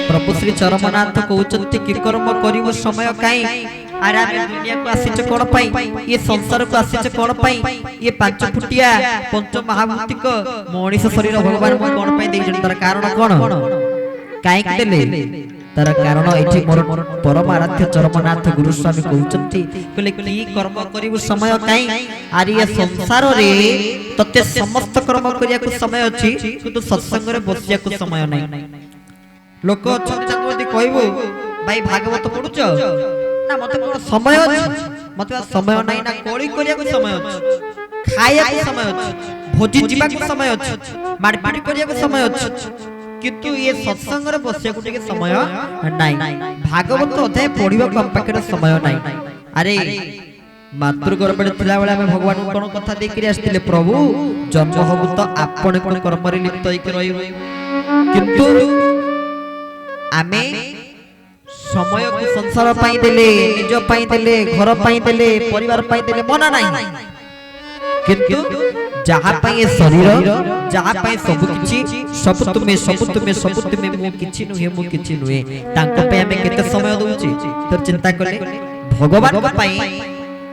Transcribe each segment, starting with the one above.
प्रभु श्री चरमनाथ कहते कि कर्म करिवो समय काई अरे आमे दुनिया को आसीच कोन पाई ये संसार को आसीच कोन पाई ये पांच फुटिया पंच महाभूतिक मनीष शरीर भगवान को कोन पाई देइ जन तार कारण कोन काई देले तार कारण एठी मोर परम आराध्य चरमनाथ गुरु स्वामी कहउचंती कहले की कर्म करिवो समय काई अरे ये संसार रे तते समस्त कर्म करिया को समय अछि किंतु सत्संग रे बसिया को समय नै लोक छंदी कहबो भाई भागवत पढुछ ना मते कोन समय अछि मते समय नै ना कोळी करिया को समय अछि खाया को समय अछि भोजी जीवा को समय अछि मारपीट करिया को समय अछि किंतु ये सत्संग रे बसिया को के समय नै भागवत अध्याय पढिबा कम पाके समय नै अरे मातृ गर्भ में थिला बेला में भगवान कोन कथा देखि आस्थिले प्रभु जन्म होबु तो आपण कोन कर्म रे लिप्त होई के रहिबो किंतु आमे समय को संसार पाई देले निज पाई देले घर पाई देले परिवार पाई देले मना नाही किंतु जहा पाई शरीर जहा पाई सब तुमे मु किछि नुहे तांको पे हमें केते समय दोछि तो चिंता करले भगवान को पाई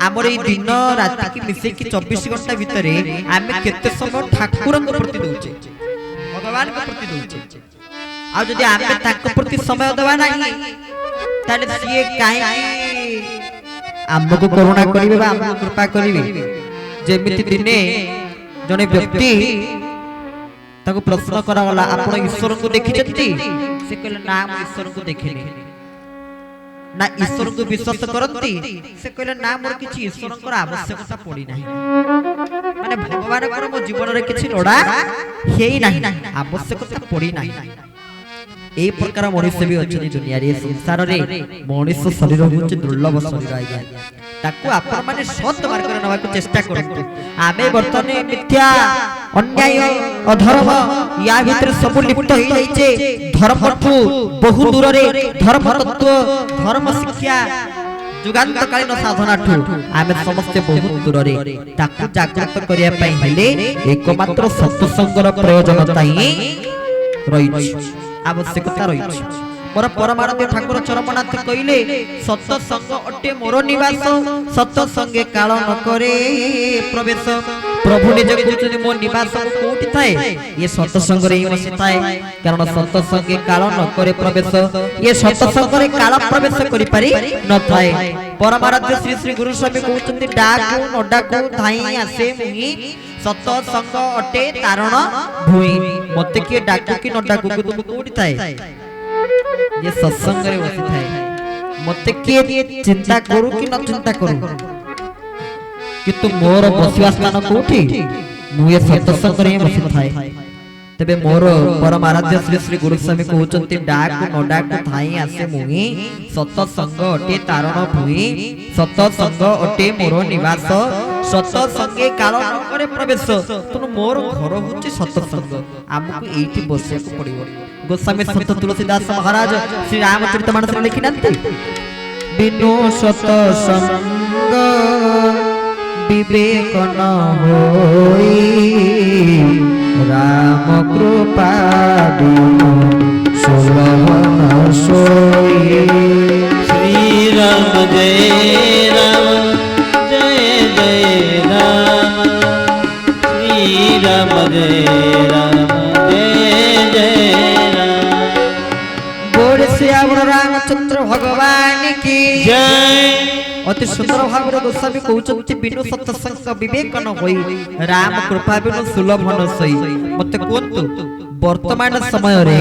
हमर ई दिन रात की मिसे की 24 घंटा भीतर हमें केते समय ठाकुर को प्रति दोछि भगवान को प्रति दोछि आ जदि आमे ताको प्रति समय देबा नाही ताले सिए काई हमको करुणा करिवे बा हमको कृपा करिवे जेमिति दिने जने व्यक्ति ताको प्रश्न करावला आपण ईश्वर को देखिजती से कहले ना हम ईश्वर को देखिनी ना ईश्वर को विश्वास करती से कहले ना मोर किछि ईश्वर को आवश्यकता पड़ी नाही माने भगवान को मो जीवन रे किछि लोडा हेई नाही आवश्यकता पड़ी नाही ए प्रकार मनुष्य भी अछि दुनिया रे संसार रे मनुष्य शरीर होछि दुर्लभ शरीर आज्ञा ताकू आपण माने सत मार्ग रे नवा को चेष्टा करतु आमे वर्तमान मिथ्या अन्याय अधर्म या भीतर सब लिप्त होई जाइछे धर्मठु बहु दूर रे धर्म तत्व धर्म शिक्षा जुगांत कालीन साधना ठु आमे समस्त बहुत दूर रे ताकू जागृत करिया पई हेले एकमात्र सत्संगर प्रयोजनता ही रही आवश्यकता रही मोर परमानंद ठाकुर चरमनाथ कहले सत्संग अटे मोर निवास सत्संगे काल न करे प्रवेश प्रभु निजे कहउछन मो निवास कोठी थाए ये सत्संग रे ही बसी थाए कारण सत्संगे काल न करे प्रवेश ये सत्संग रे काल प्रवेश करि पारी न थाए परमानंद श्री श्री गुरु स्वामी कहउछन डाकू न डाकू थाई आसे मुही सत्संग अटे तारण भूई मते के डाकू कि न डाकू को तुम कोठी थाए ये सत्संग रे बसी थाए मते के चिंता करू कि न चिंता करू कि तू मोर बसिवा स्थान कोठी मु ये सत्संग रे बसी थाए तबे मोर परम आराध्य श्री श्री गुरु स्वामी कहउचंती डाकू न डाकू थाई आसे मुही सत्संग अटे तारण भूई सत्संग अटे मोर निवास सत्संगे काल न करे प्रवेश तनु मोर घर होची सत्संग हमकु एठी बसिया को पड़िबो गोस्वामी संत तुलसीदास महाराज श्री रामचरितमानस रे लिखिनंती बिनु सत्संग विवेक न होई राम कृपा बिनु सुलभ न सोई श्री राम जय राम जय जय राम श्री राम जय राम जय जय राम बोल श्यावर रामचंद्र भगवान की जय अति सुंदर भाव रे गोस्वामी कहउचंती बिनु सत्संग विवेक न होई राम कृपा बिनु सुलभ न सोई मते कोंतु वर्तमान समय रे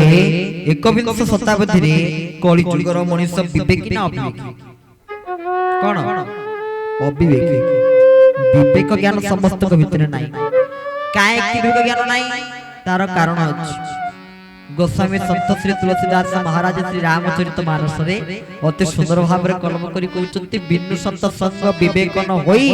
एकविंश शताब्दी रे कली जुगर मनुष्य विवेक ना अविवेक कोन अविवेक विवेक ज्ञान समस्त को भितर नाही काय कि विवेक ज्ञान नाही तार कारण अछि गोस्वामी संत श्री तुलसीदास महाराज श्री रामचरितमानस रे अति सुंदर भाव रे कलम करी कहउचंती बिनु सत्संग विवेक न होई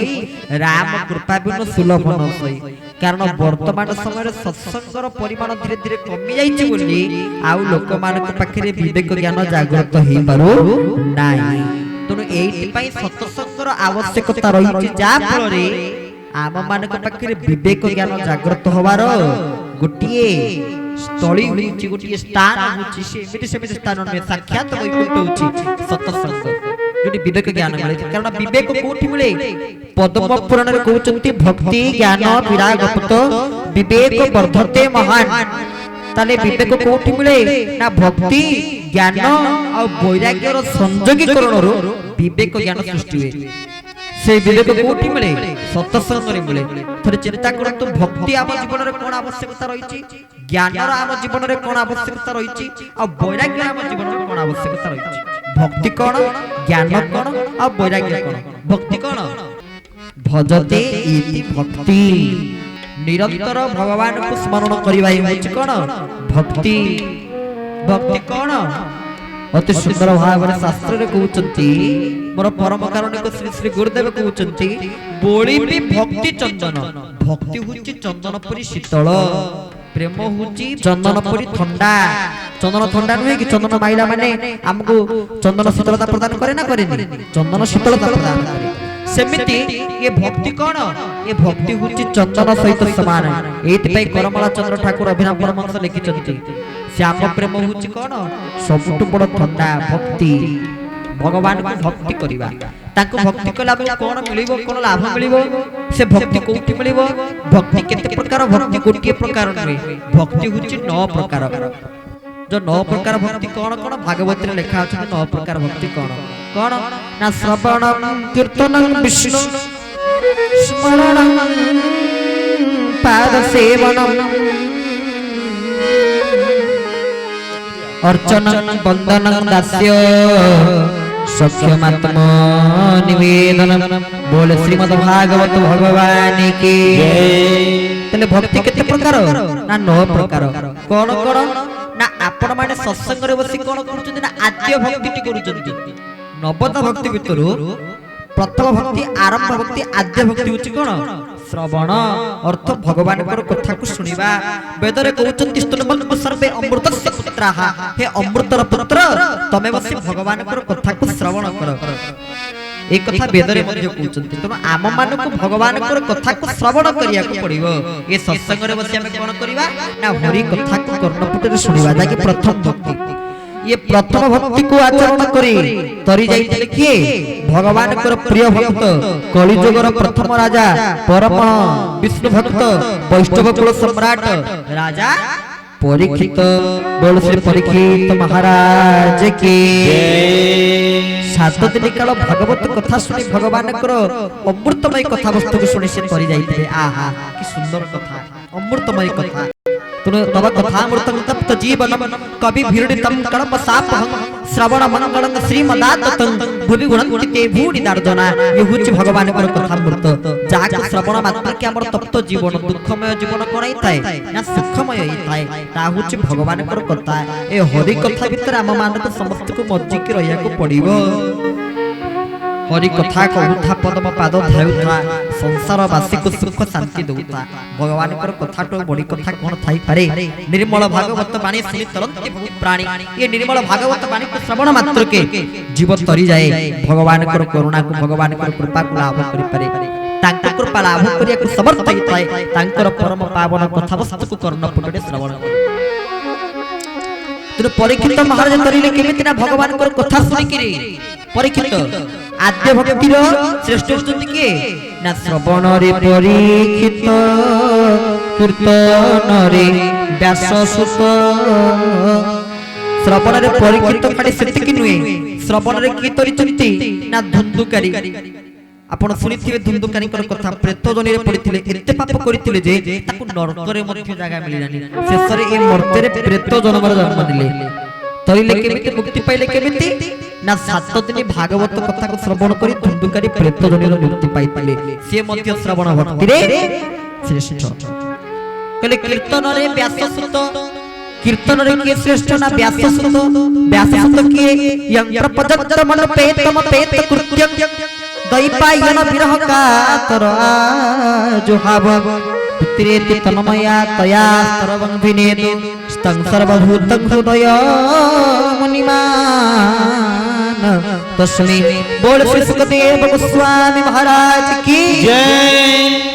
राम कृपा बिनु सुलभ न सोई कारण वर्तमान समय रे सत्संगर परिमाण धीरे धीरे कमी जाईची बोली आउ लोक मानक पाखरे विवेक ज्ञान जागृत हेई पारो नाही तनु एई पई सत्संगर आवश्यकता रही जा फल रे आम मानक पाखरे विवेक ज्ञान जागृत होवार गोटिए ସ୍ଥଳୀ ହେଉଛି ଗୋଟିଏ ସ୍ଥାନ ହେଉଛି ସେ ଏମିତି ସେମିତି ସ୍ଥାନ ନୁହେଁ ସାକ୍ଷାତ ବୈକୁଣ୍ଠ ହେଉଛି ସତସଙ୍ଗ ଯୋଉଠି ବିବେକ ଜ୍ଞାନ ମିଳେ କାରଣ ବିବେକ କୋଉଠି ମିଳେ ପଦ୍ମ ପୁରାଣରେ କହୁଛନ୍ତି ଭକ୍ତି ଜ୍ଞାନ ବିରାଗତ ବିବେକ ବର୍ଦ୍ଧତେ ମହାନ ତାହେଲେ ବିବେକ କୋଉଠି ମିଳେ ନା ଭକ୍ତି ଜ୍ଞାନ ଆଉ ବୈରାଗ୍ୟର ସଂଯୋଗୀକରଣରୁ ବିବେକ ଜ୍ଞାନ ସୃଷ୍ଟି ହୁଏ से विवेक कोठी मिले सत्संग रे मिले थरे चिंता करतु भक्ति आम जीवन रे कोन आवश्यकता रहिछि ज्ञान रो आम जीवन रे कोन आवश्यकता रहिछि आ वैराग्य आम जीवन रे कोन आवश्यकता रहिछि भक्ति कोन ज्ञान कोन आ वैराग्य कोन भक्ति कोन भजते इति भक्ति निरंतर भगवान को स्मरण करिबा होछि कोन भक्ति भक्ति कोन अति सुंदर भाव शास्त्र रे कहउचंती मोर परम कारुणिक श्री श्री गुरुदेव कहउचंती बोली भी भक्ति चंदन भक्ति हुची चंदन परी शीतल प्रेम हुची चंदन परी ठंडा चंदन ठंडा नुहे कि चंदन माइला माने हमको चंदन शीतलता प्रदान करे ना करे चंदन शीतलता प्रदान करे सेमिति ये भक्ति कोन ये भक्ति हुची चंदन सहित समान एति पई करमला चंद्र ठाकुर अभिनव परमहंस लिखिचंती श्याम प्रेम हुची कोन सबुठ बड़ ठंडा भक्ति भगवान को भक्ति करिबा ताको भक्ति कला कोन मिलिबो कोन लाभ मिलिबो से भक्ति कोठी मिलिबो भक्ति केते प्रकार भक्ति कोठी प्रकार रे भक्ति हुची 9 प्रकार जो 9 प्रकार भक्ति कोन कोन भागवत रे लिखा अछि 9 प्रकार भक्ति कोन कोन ना श्रवणं कीर्तनं विष्णु स्मरणं पाद सेवनं अर्चनं वंदनं दास्य सख्यमात्म निवेदन बोले श्रीमद् भागवत भगवान की तले भक्ति केते प्रकार ना 9 प्रकार कोन कोन ना आपण माने सत्संग रे बसी कोन करूचंती ना आद्य भक्ति टी करूचंती नवद भक्ति भितरु प्रथम भक्ति आरंभ भक्ति आद्य भक्ति होची कोन श्रवण अर्थ भगवान कर कथा को सुनिबा वेद रे कहउचंती स्तुतमन्तु सर्वे अमृतस्य पुत्राः हे अमृतर पुत्र तमे बसी भगवान कर कथा को श्रवण कर एक कथा वेद रे मध्ये कहउचंती तम आम मान को भगवान कर कथा को श्रवण करिया को पड़िबो ए सत्संग रे बसी हम कोन करिबा ना हरि कथा को कर्णपुट रे सुनिबा जाकी प्रथम भक्ति ये प्रथम भक्ति को आचरण करी तरी जाइते किए भगवान कर प्रिय भक्त कलिजुगर प्रथम राजा परम विष्णु भक्त वैष्णव कुल सम्राट राजा परीक्षित बोल श्री परीक्षित महाराज की 7 दिन काल भागवत कथा सुनी भगवान कर अमृतमय कथा वस्तु को सुनी से तरी जाइते आहा कि सुंदर कथा अमृतमय कथा तव कथामृतं तप्त जीवनं कवि भीड़ितं कड़प सापहं श्रवण मंगलं श्रीमदाततं भुवि गुणन्ति ते भूरिदार्जना ये होछि भगवान कर कथामृत जाक श्रवण मात्र के हमर तप्त जीवन दुखमय जीवन कोनै थाए ना सुखमय ही थाए ता होछि भगवान कर कथा ए हरि कथा भीतर हम मानक समस्त को मज्जि के रहिया को पड़िबो हरि कथा कहूथा पद्म पाद धायुथा संसार वासी को सुख शांति दउथा भगवान कर कथा तो बड़ी कथा कोन थाई पारे निर्मल भागवत वाणी सुनि तरंति बहुत प्राणी ये निर्मल भागवत वाणी को श्रवण मात्र के जीव तरी जाए भगवान कर करुणा को भगवान कर कृपा को लाभ करि पारे तांकर कृपा लाभ करिया को समर्थ हिताय तांकर परम पावन कथा वस्तु को कर्ण पुटडे श्रवण तो परीक्षित महाराज तरिले केमिति ना भगवान कर कथा सुनि किरे परीक्षित आद्य भक्ति रो श्रेष्ठ होचंती के ना श्रवण रे परीक्षित कीर्तन रे व्याससुत श्रवण रे परीक्षित खाली सेति कि नुए श्रवण रे की तरिचंती ना धुंदुकारी आपण सुनिथिबे धुंदुकारी कर कथा प्रेत जनी रे पडिथिले एते पाप करिथिले जे ताकू नरक रे मध्य जागा मिलिलानी शेष रे ए मर्त्य रे प्रेत जन्मर जन्म दिले तरिले केमिति मुक्ति पाइले केमिति ना 7 दिन भागवत कथा को श्रवण करी धुंदुकारी प्रेत जनी रे मुक्ति पाइथिले से मध्य श्रवण भक्ति रे श्रेष्ठ कले कीर्तन रे व्याससुत कीर्तन रे के श्रेष्ठ ना व्याससुत के यंत्र पदत्र मन पेतम पेत कृत्यं दैपायन विरह का तरा जो हाव पुत्रेति तन्मया तया सर्वं विनेतु स्तं सर्वभूतं हृदय मुनिमान तस्मै बोल श्री सुखदेव गोस्वामी महाराज की जय।